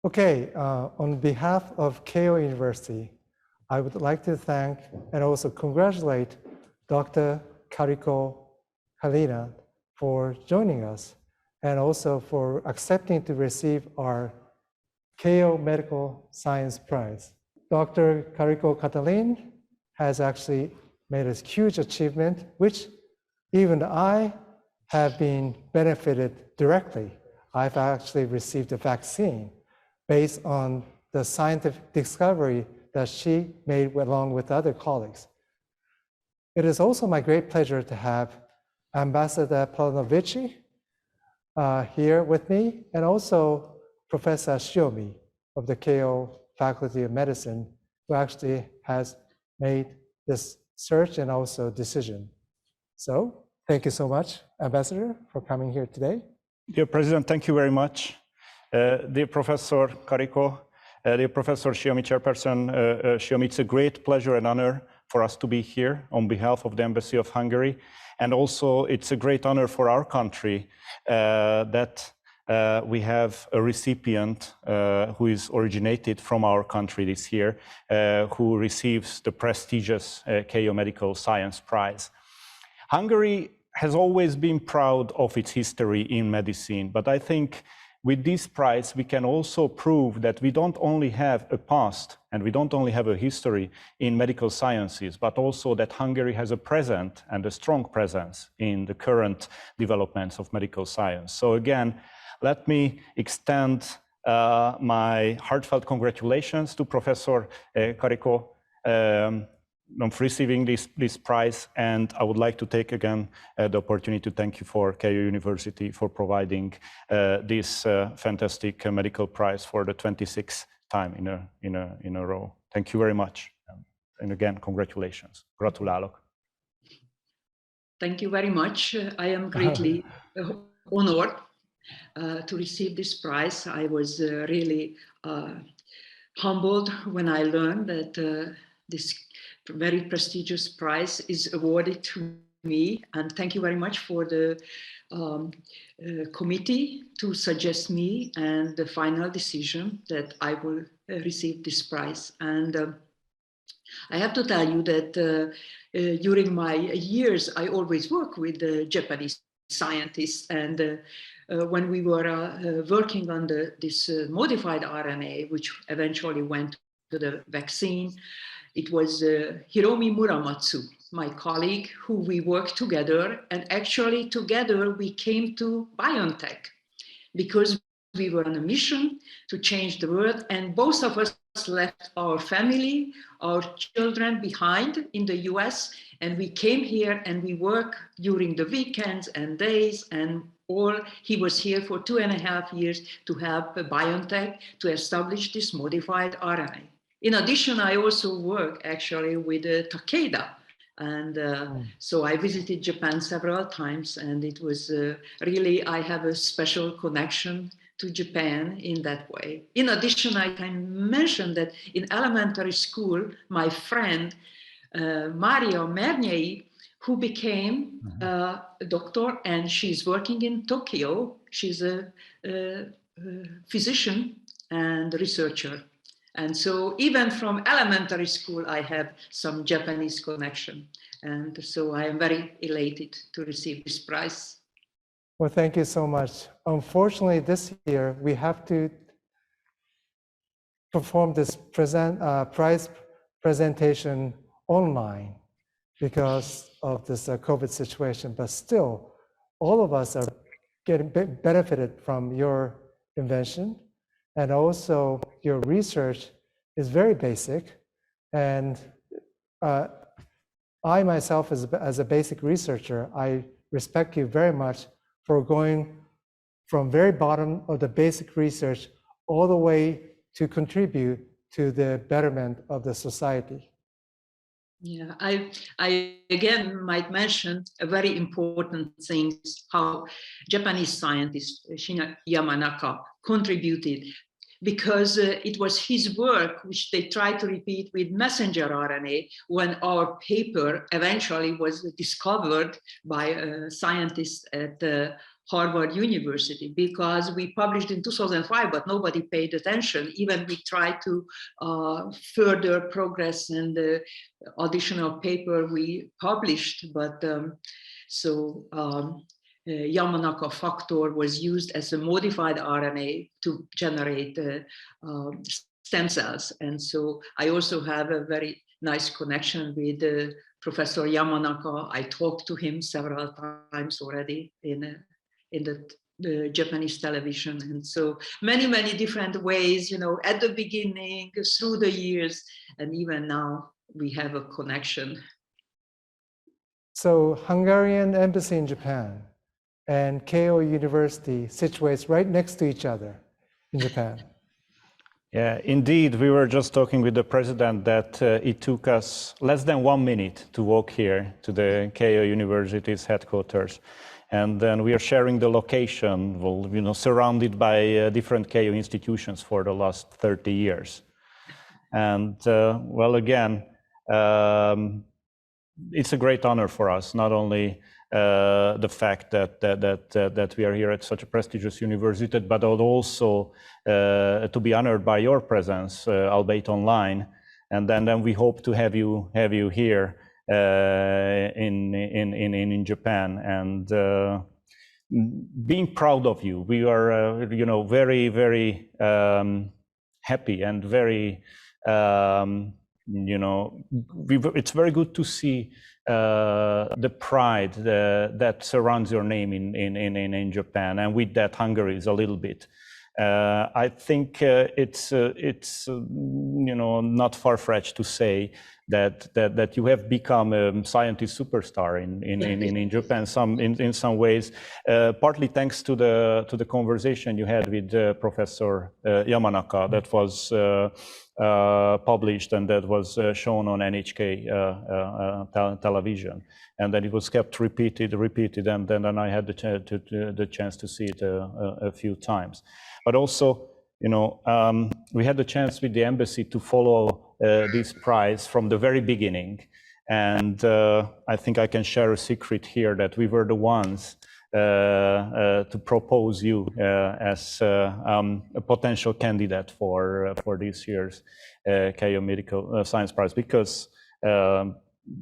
Okay, on behalf of Keio University, I would like to thank and also congratulate Dr. Kariko Halina for joining us and also for accepting to receive our Keio Medical Science Prize. Dr. Kariko Catalin has actually made a huge achievement, which even I have been benefited directly. I've actually received a vaccine based on the scientific discovery that she made along with other colleagues. It is also my great pleasure to have Ambassador Palanovici here with me, and also Professor Shiomi of the Keio Faculty of Medicine, who actually has made this search and also decision. So thank you so much, Ambassador, for coming here today. Dear President, thank you very much. Dear Professor Kariko, dear Professor Shiomi, Chairperson Shiomi, it's a great pleasure and honor for us to be here on behalf of the Embassy of Hungary. And also it's a great honor for our country that we have a recipient who is originated from our country this year, who receives the prestigious Keio Medical Science Prize. Hungary has always been proud of its history in medicine, but I think with this prize, we can also prove that we don't only have a past and we don't only have a history in medical sciences, but also that Hungary has a present and a strong presence in the current developments of medical science. So again, let me extend my heartfelt congratulations to Professor Kariko for receiving this prize, and I would like to take again the opportunity to thank you for Keio University for providing this fantastic medical prize for the 26th time in a row. Thank you very much, and again, congratulations. Gratulálok. Thank you very much. I am greatly honored to receive this prize. I was really humbled when I learned that this very prestigious prize is awarded to me, and thank you very much for the committee to suggest me and the final decision that I will receive this prize. And I have to tell you that during my years, I always work with Japanese scientists, and when we were working on this modified RNA, which eventually went to the vaccine, it was Hiromi Muramatsu, my colleague, who we worked together, and actually together we came to BioNTech because we were on a mission to change the world, and both of us left our family, our children behind in the US, and we came here and we worked during the weekends and days and all. He was here for 2.5 years to help BioNTech to establish this modified RNA. In addition, I also work actually with Takeda, and so I visited Japan several times, and it was really, I have a special connection to Japan in that way. In addition, I can mention that in elementary school, my friend Maria Mernier, who became a doctor, and she's working in Tokyo. She's a physician and researcher. And so even from elementary school, I have some Japanese connection. And so I am very elated to receive this prize. Well, thank you so much. Unfortunately, this year, we have to perform this prize presentation online because of this COVID situation. But still, all of us are getting benefited from your invention. And also your research is very basic. And I myself, as a basic researcher, I respect you very much for going from very bottom of the basic research all the way to contribute to the betterment of the society. Yeah, I again might mention a very important thing, how Japanese scientist Shinya Yamanaka contributed because it was his work which they tried to repeat with messenger RNA when our paper eventually was discovered by scientists at Harvard University, because we published in 2005, but nobody paid attention. Even we tried to further progress in the additional paper we published, but Yamanaka factor was used as a modified RNA to generate stem cells. And so I also have a very nice connection with Professor Yamanaka. I talked to him several times already in the Japanese television. And so many, many different ways, you know, at the beginning, through the years, and even now we have a connection. So Hungarian embassy in Japan and Keio University situates right next to each other in Japan. Yeah, indeed. We were just talking with the president that it took us less than 1 minute to walk here to the Keio University's headquarters. And then we are sharing the location, well, you know, surrounded by different Keio institutions for the last 30 years. And well, again, it's a great honor for us, not only the fact that we are here at such a prestigious university, but also to be honored by your presence, albeit online. And then we hope to have you here in Japan, and being proud of you. We are, you know, very, very happy and very, you know, it's very good to see the pride that surrounds your name in Japan, and with that, Hungary is a little bit. I think it's you know, not far-fetched to say that you have become a scientist superstar in Japan. In some ways, partly thanks to the conversation you had with Professor Yamanaka that was published and that was shown on NHK television, and then it was kept repeated, and then I had the chance to see it a few times. But also, you know, we had the chance with the embassy to follow this prize from the very beginning, and I think I can share a secret here that we were the ones to propose you as a potential candidate for this year's Keio Medical Science Prize, because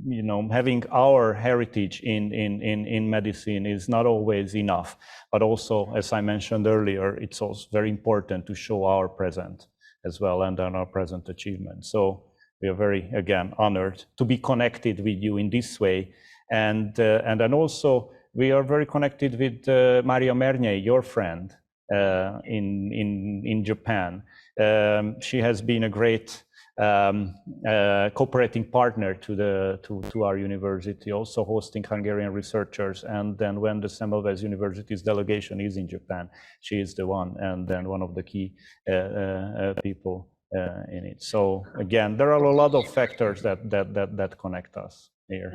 you know, having our heritage in medicine is not always enough, but also, as I mentioned earlier, it's also very important to show our present as well, and then our present achievement. So we are very, again, honored to be connected with you in this way, and then also we are very connected with Maria Mernier, your friend in Japan. She has been a great cooperating partner to our university, also hosting Hungarian researchers. And then when the Semmelweis University's delegation is in Japan, she is the one, and then one of the key people in it. So again, there are a lot of factors that connect us here,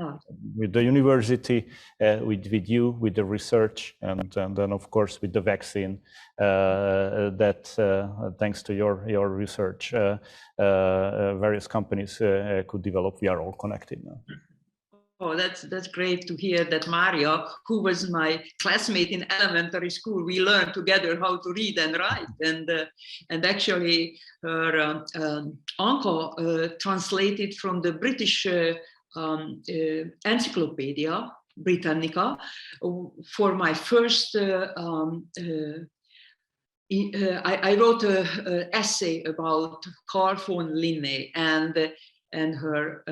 with the university, with you, with the research, and then of course with the vaccine that thanks to your research various companies could develop. We are all connected now. Oh, that's great to hear that Maria, who was my classmate in elementary school, we learned together how to read and write, and actually her uncle translated from the British Encyclopedia Britannica for my first. I wrote an essay about Carl von Linné, and her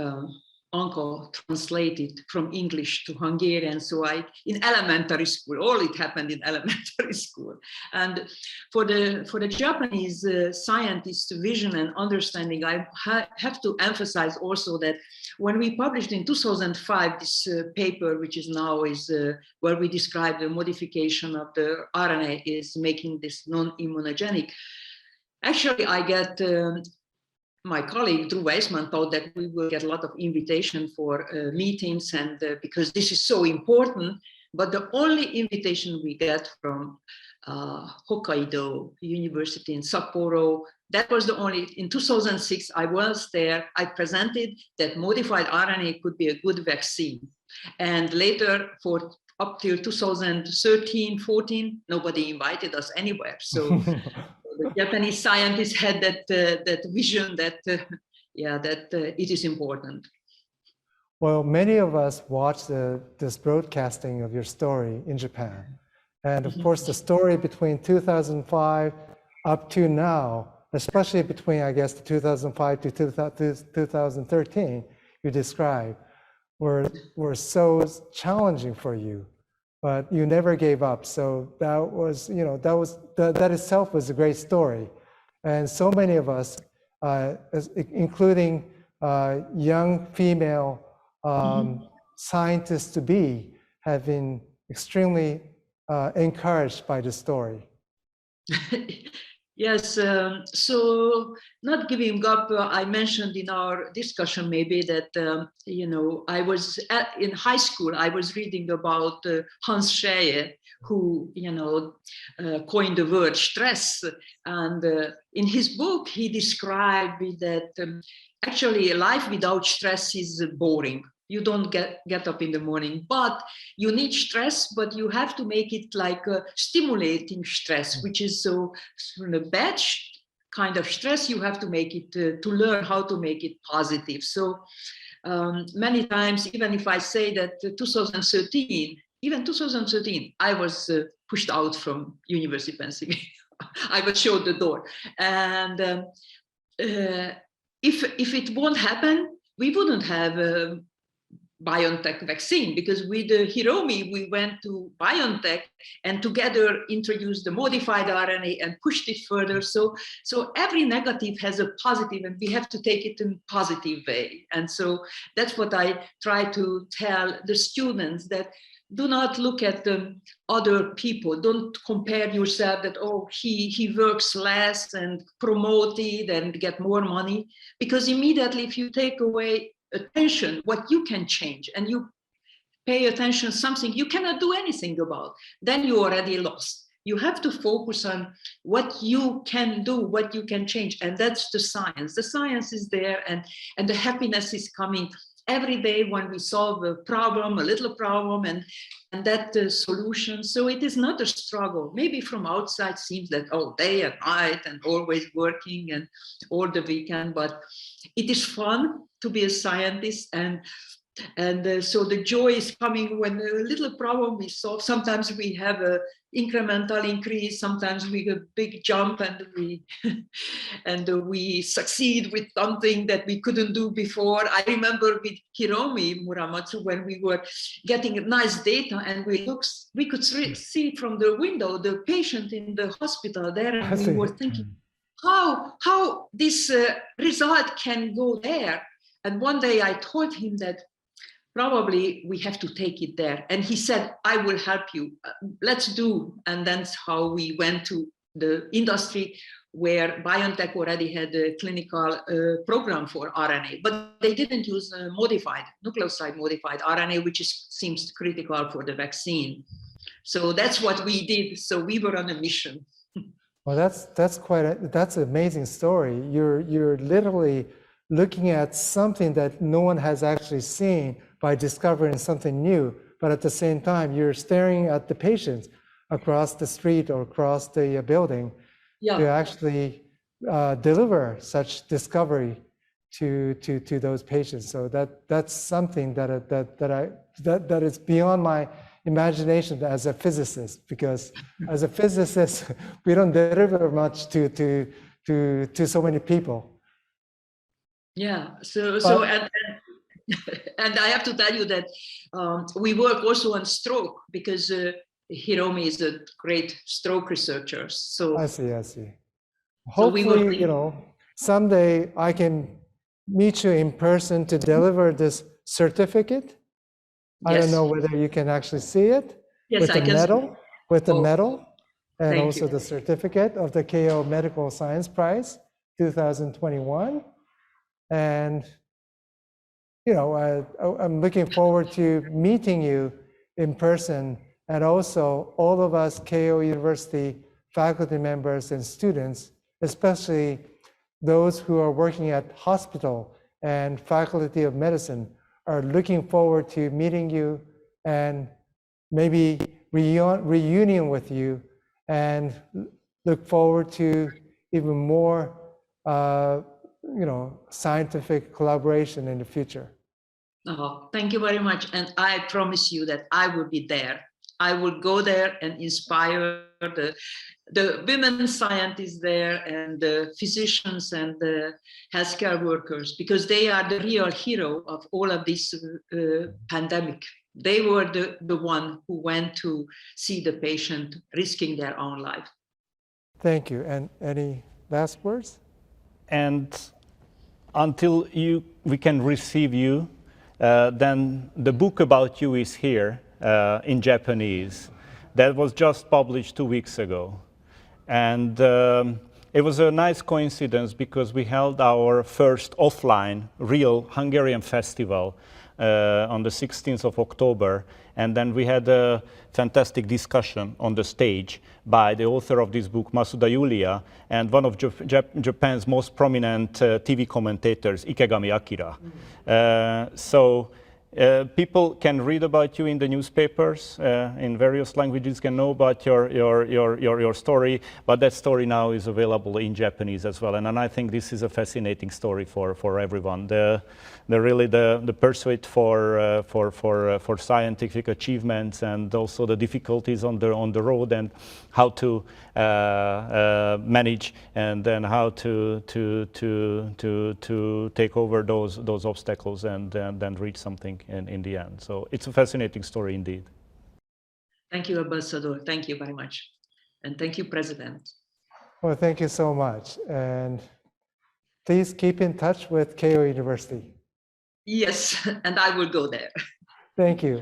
uncle translated from English to Hungarian. So in elementary school, all it happened in elementary school. And for the Japanese scientists' vision and understanding, I have to emphasize also that when we published in 2005 this paper, which is now where we describe the modification of the RNA is making this non-immunogenic. Actually, I get my colleague Drew Weissman thought that we will get a lot of invitation for meetings, and because this is so important. But the only invitation we get from Hokkaido University in Sapporo, that was the only, in 2006, I was there, I presented that modified RNA could be a good vaccine. And later, for up till 2013, 14, nobody invited us anywhere. So the Japanese scientists had that vision that, it is important. Well, many of us watched this broadcasting of your story in Japan. And of course, the story between 2005 up to now, especially between, I guess, 2005 to 2013, you described, were so challenging for you, but you never gave up. So that was, that itself was a great story. And so many of us, including young female scientists to be, have been extremely encouraged by the story. Yes, so not giving up, I mentioned in our discussion maybe that, I was in high school, I was reading about Hans Scheie, who, coined the word stress. And in his book, he described that actually life without stress is boring. You don't get up in the morning, but you need stress, but you have to make it like a stimulating stress, which is so a bad kind of stress. You have to make it to learn how to make it positive. So many times, even if I say that 2013, even 2013, I was pushed out from University of Pennsylvania. I was showed the door. And if it won't happen, we wouldn't have BioNTech vaccine, because with Hiromi, we went to BioNTech and together introduced the modified RNA and pushed it further. So every negative has a positive, and we have to take it in a positive way. And so that's what I try to tell the students, that do not look at other people. Don't compare yourself that, oh, he works less and promote it and get more money, because immediately if you take away attention, what you can change, and you pay attention something you cannot do anything about, then you already lost. You have to focus on what you can do, what you can change, and that's the science. The science is there, and the happiness is coming every day when we solve a problem, a little problem, and that solution. So it is not a struggle. Maybe from outside seems that, oh, day and night and always working and all the weekend, but it is fun to be a scientist, and so the joy is coming when a little problem we solve. Sometimes we have a incremental increase, sometimes we get a big jump, and we succeed with something that we couldn't do before. I remember with Hiromi Muramatsu, when we were getting nice data, and we could see from the window the patient in the hospital there, and we were thinking, how this result can go there. And one day I told him that probably we have to take it there. And he said, I will help you. Let's do. And that's how we went to the industry, where BioNTech already had a clinical program for RNA, but they didn't use nucleoside modified RNA, which seems critical for the vaccine. So that's what we did. So we were on a mission. Well, that's an amazing story. You're literally looking at something that no one has actually seen by discovering something new, but at the same time, you're staring at the patients across the street or across the building to actually deliver such discovery to those patients. So that's something that is beyond my imagination as a physicist, because as a physicist, we don't deliver much to so many people. Yeah, and I have to tell you that we work also on stroke, because Hiromi is a great stroke researcher. So I see. Hopefully, someday I can meet you in person to deliver this certificate. Yes. I don't know whether you can actually see it. Yes, with I the medal, with the medal, and Thank also you. The certificate of the Keio Medical Science Prize 2021. And I'm looking forward to meeting you in person, and also all of us Keio University faculty members and students, especially those who are working at hospital and faculty of medicine, are looking forward to meeting you and maybe reunion with you, and look forward to even more scientific collaboration in the future. Oh, thank you very much. And I promise you that I will be there. I will go there and inspire the women scientists there and the physicians and the healthcare workers, because they are the real hero of all of this pandemic. They were the one who went to see the patient risking their own life. Thank you. And any last words? And until we can receive you, then the book about you is here in Japanese. That was just published 2 weeks ago. And it was a nice coincidence because we held our first offline, real Hungarian festival on the 16th of October. And then we had a fantastic discussion on the stage by the author of this book, Masuda Yulia, and one of Japan's most prominent TV commentators, Ikegami Akira. So people can read about you in the newspapers, in various languages, can know about your story, but that story now is available in Japanese as well. And I think this is a fascinating story for everyone. The pursuit for scientific achievements, and also the difficulties on the road, and how to manage, and then how to take over those obstacles and then reach something in the end. So it's a fascinating story indeed. Thank you, Ambassador. Thank you very much. And thank you, President. Well, thank you so much. And please keep in touch with Keio University. Yes, and I will go there. Thank you.